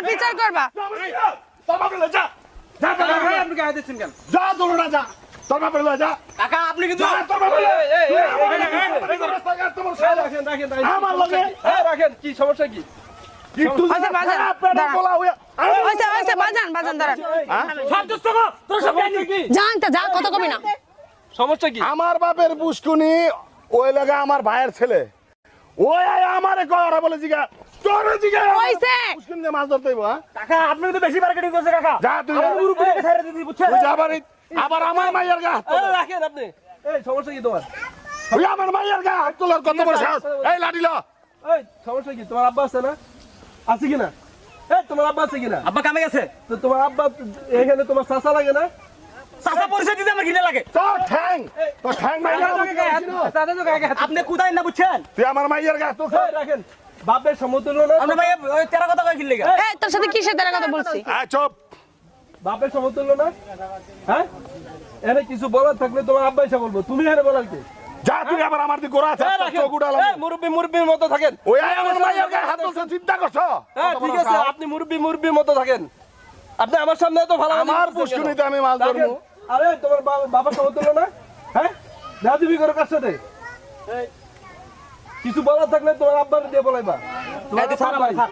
বিচার করবা আপনি কিন্তু রাখেন কি সমস্যা কি সমস্যা কি আমার বাপের বুসকুনি ওই লাগা আমার ভাইয়ের ছেলে ওই আমারে কয়রা বলে জিগা তোরে জিগা হইছে বুসকুনি দিয়ে মাছ ধরতে হইব হ্যাঁ কাকা আপনি কিন্তু বেশি মার্কেটিং করছেন কাকা যা তুই তুই যা বাড়ি আবার আমার মাইয়ার গা হাত তোলে। রাখেন আপনি এই সমস্যা কি তোমার ওই আমার মাইয়ার গা হাত তোলার কত বড় সাহস এই লাঠি ল এই সমস্যা কি তোমার আব্বা আছে না আছে কিনা এই তোমার আব্বা আছে কিনা আব্বা কামে গেছে তো তোমার আব্বা এখানে তোমার চাচা লাগে না চাচা পরিচয় দিতে আমার ঘিনে লাগে তোর ঠ্যাং মাইয়ার চাচা তো গায়ে হাত আপনি কোথায় না বুঝছেন তুই আমার মাইয়ার গা তোর এই রাখেন বাপের সমতুল্য না আমরা ভাই ওই তেরা কথা কই গিলে এই তোর সাথে কিসের তার কথা বলছি চুপ বাপের সমতুল্য না হ্যাঁ এনে কিছু বলার থাকলে তোমার আব্বা এসে বলবো তুমি এনে বলার কি যা তুই আবার আমার দিকে গোড়া আছে চোখ উড়ালাম মুরব্বির মতো থাকেন ওই আমার মাইয়ার গা হাত তোলছ চিন্তা করছ হ্যাঁ ঠিক আছে আপনি মুরব্বির মতো থাকেন আপনি আমার সামনে তো ভালো আমার পুষ্কুনিতে আমি মাছ ধরবো আরে তোমার বাবার সমতুল্য না হ্যাঁ রাজুবি করো কার সাথে কিছু বলার থাকলে তোমার আব্বা দিয়ে বলাইবা তোমার এই তো ছাড়, ভাই ছাড়।